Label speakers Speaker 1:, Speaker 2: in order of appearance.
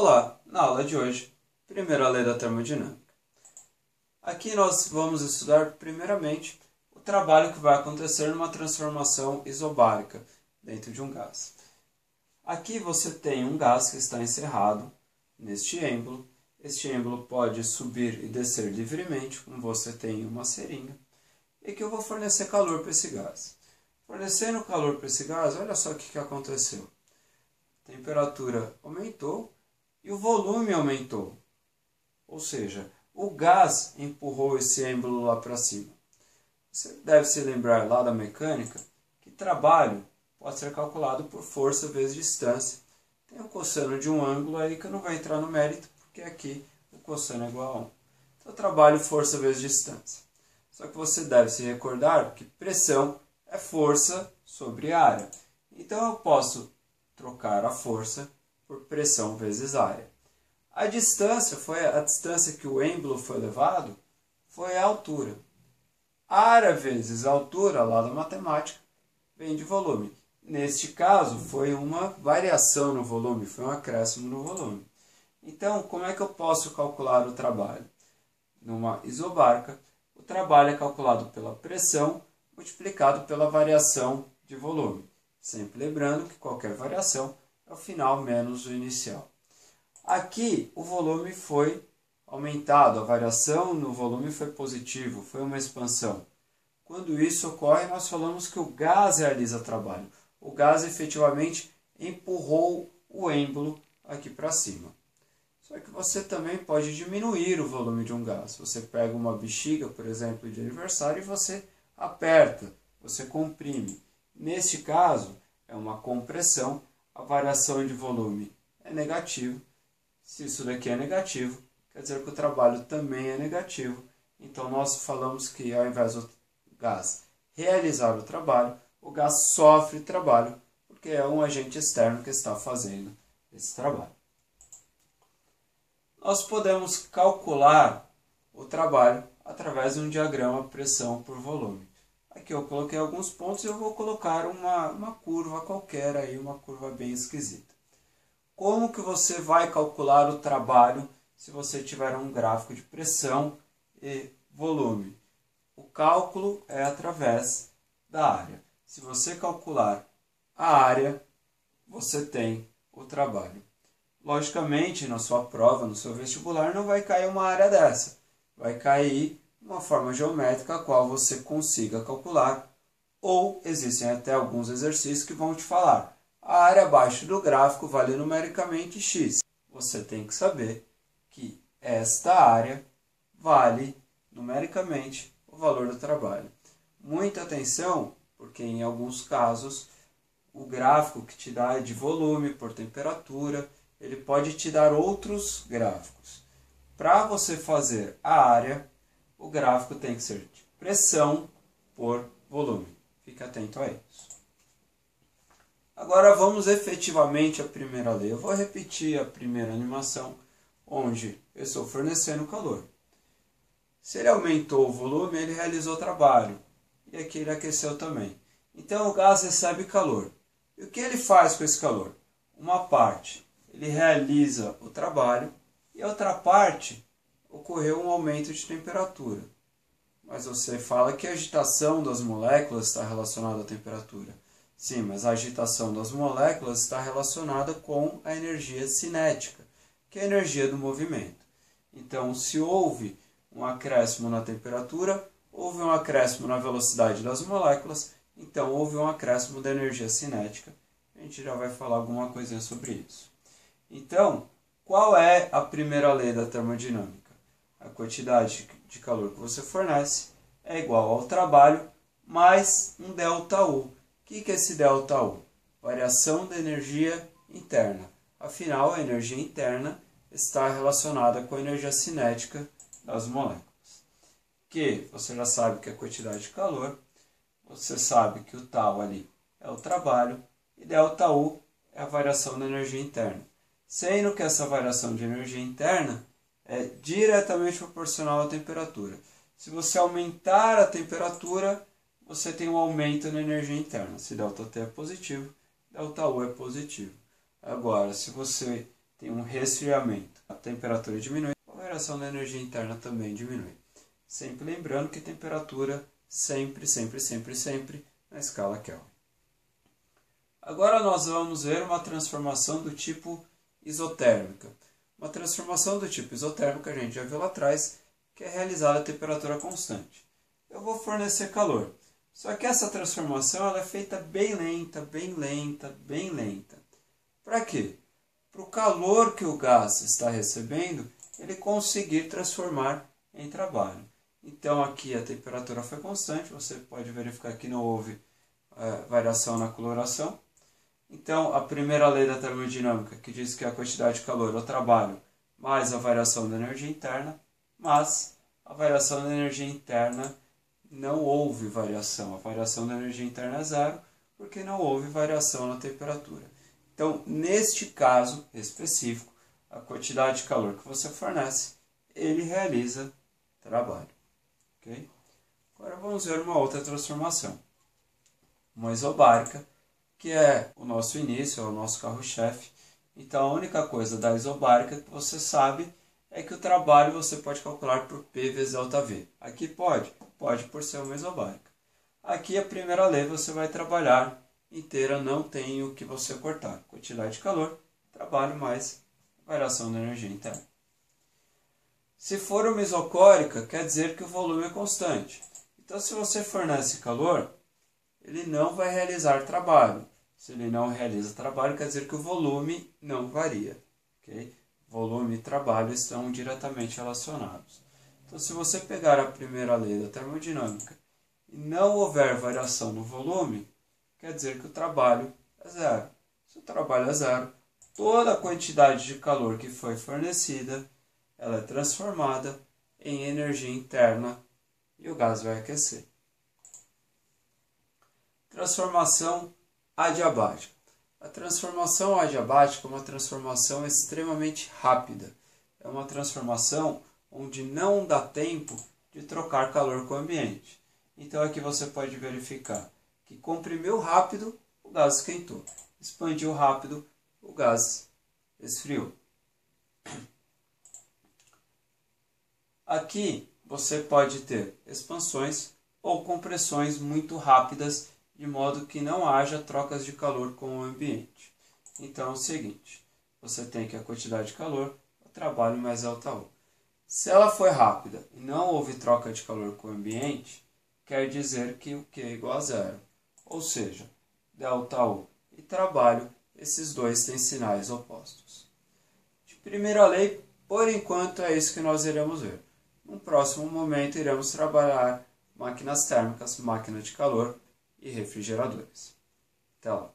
Speaker 1: Olá, na aula de hoje, primeira lei da termodinâmica. Aqui nós vamos estudar primeiramente o trabalho que vai acontecer numa transformação isobárica dentro de um gás. Aqui você tem um gás que está encerrado neste êmbolo. Este êmbolo pode subir e descer livremente, como você tem em uma seringa, e que eu vou fornecer calor para esse gás. Fornecendo calor para esse gás, olha só o que aconteceu. A temperatura aumentou e o volume aumentou. Ou seja, o gás empurrou esse êmbolo lá para cima. Você deve se lembrar lá da mecânica que trabalho pode ser calculado por força vezes distância. Tem o cosseno de um ângulo aí que não vai entrar no mérito, porque aqui o cosseno é igual a 1. Então, trabalho força vezes distância. Só que você deve se recordar que pressão é força sobre área. Então, eu posso trocar a força por pressão vezes área. A distância que o êmbolo foi levado, foi a altura. Área vezes altura, lá da matemática, vem de volume. Neste caso, foi uma variação no volume, foi um acréscimo no volume. Então, como é que eu posso calcular o trabalho? Numa isobárica, o trabalho é calculado pela pressão multiplicado pela variação de volume. Sempre lembrando que qualquer variação é o final menos o inicial. Aqui o volume foi aumentado, a variação no volume foi positivo, foi uma expansão. Quando isso ocorre, nós falamos que o gás realiza trabalho. O gás efetivamente empurrou o êmbolo aqui para cima. Só que você também pode diminuir o volume de um gás. Você pega uma bexiga, por exemplo, de aniversário e você aperta, você comprime. Neste caso, é uma compressão, a variação de volume é negativa. Se isso daqui é negativo, quer dizer que o trabalho também é negativo. Então, nós falamos que ao invés do gás realizar o trabalho, o gás sofre trabalho, porque é um agente externo que está fazendo esse trabalho. Nós podemos calcular o trabalho através de um diagrama pressão por volume. Aqui eu coloquei alguns pontos e eu vou colocar uma curva qualquer aí, uma curva bem esquisita. Como que você vai calcular o trabalho se você tiver um gráfico de pressão e volume? O cálculo é através da área. Se você calcular a área, você tem o trabalho. Logicamente, na sua prova, no seu vestibular, não vai cair uma área dessa. Vai cair uma forma geométrica a qual você consiga calcular, ou existem até alguns exercícios que vão te falar: a área abaixo do gráfico vale numericamente x. Você tem que saber que esta área vale numericamente o valor do trabalho. Muita atenção, porque em alguns casos o gráfico que te dá de volume por temperatura, ele pode te dar outros gráficos. Para você fazer a área, o gráfico tem que ser de pressão por volume. Fique atento a isso. Agora vamos efetivamente à primeira lei. Eu vou repetir a primeira animação, onde eu estou fornecendo calor. Se ele aumentou o volume, ele realizou trabalho. E aqui ele aqueceu também. Então o gás recebe calor. E o que ele faz com esse calor? Uma parte, ele realiza o trabalho, e a outra parte, ocorreu um aumento de temperatura. Mas você fala que a agitação das moléculas está relacionada à temperatura. Sim, mas a agitação das moléculas está relacionada com a energia cinética, que é a energia do movimento. Então, se houve um acréscimo na temperatura, houve um acréscimo na velocidade das moléculas, então houve um acréscimo da energia cinética. A gente já vai falar alguma coisinha sobre isso. Então, qual é a primeira lei da termodinâmica? A quantidade de calor que você fornece é igual ao trabalho mais um ΔU. O que é esse ΔU? Variação da energia interna. Afinal, a energia interna está relacionada com a energia cinética das moléculas. Que você já sabe que é a quantidade de calor, você sabe que o tal ali é o trabalho, e ΔU é a variação da energia interna. Sendo que essa variação de energia interna é diretamente proporcional à temperatura. Se você aumentar a temperatura, você tem um aumento na energia interna. Se ΔT é positivo, ΔU é positivo. Agora, se você tem um resfriamento. A temperatura diminui, a variação da energia interna também diminui. Sempre lembrando que temperatura sempre na escala Kelvin. Agora nós vamos ver uma transformação do tipo isotérmica. Uma transformação do tipo isotérmica a gente já viu lá atrás, que é realizada a temperatura constante. Eu vou fornecer calor. Só que essa transformação ela é feita bem lenta. Para quê? Para o calor que o gás está recebendo, ele conseguir transformar em trabalho. Então aqui a temperatura foi constante, você pode verificar que não houve variação na coloração. Então a primeira lei da termodinâmica, que diz que a quantidade de calor é o trabalho mais a variação da energia interna, mas a variação da energia interna não houve variação. A variação da energia interna é zero, porque não houve variação na temperatura. Então, neste caso específico, a quantidade de calor que você fornece, ele realiza trabalho. Okay? Agora vamos ver uma outra transformação. Uma isobárica, que é o nosso início, é o nosso carro-chefe. Então, a única coisa da isobárica que você sabe é que o trabalho você pode calcular por P vezes ΔV. Aqui pode por ser uma isobárica. Aqui a primeira lei você vai trabalhar inteira, não tem o que você cortar. Quantidade de calor, trabalho mais variação da energia interna. Se for uma isocórica, quer dizer que o volume é constante. Então, se você fornece calor, ele não vai realizar trabalho. Se ele não realiza trabalho, quer dizer que o volume não varia. Okay? Volume e trabalho estão diretamente relacionados. Então, se você pegar a primeira lei da termodinâmica e não houver variação no volume, quer dizer que o trabalho é zero. Se o trabalho é zero, toda a quantidade de calor que foi fornecida, ela é transformada em energia interna e o gás vai aquecer. Transformação adiabática. A transformação adiabática é uma transformação extremamente rápida. É uma transformação onde não dá tempo de trocar calor com o ambiente. Então aqui você pode verificar que comprimiu rápido, o gás esquentou. Expandiu rápido, o gás esfriou. Aqui você pode ter expansões ou compressões muito rápidas, de modo que não haja trocas de calor com o ambiente. Então é o seguinte, você tem que a quantidade de calor, o trabalho mais ΔU. Se ela foi rápida e não houve troca de calor com o ambiente, quer dizer que o Q é igual a zero. Ou seja, ΔU e trabalho, esses dois têm sinais opostos. De primeira lei, por enquanto é isso que nós iremos ver. No próximo momento iremos trabalhar máquinas térmicas, máquina de calor e refrigeradores. Até lá.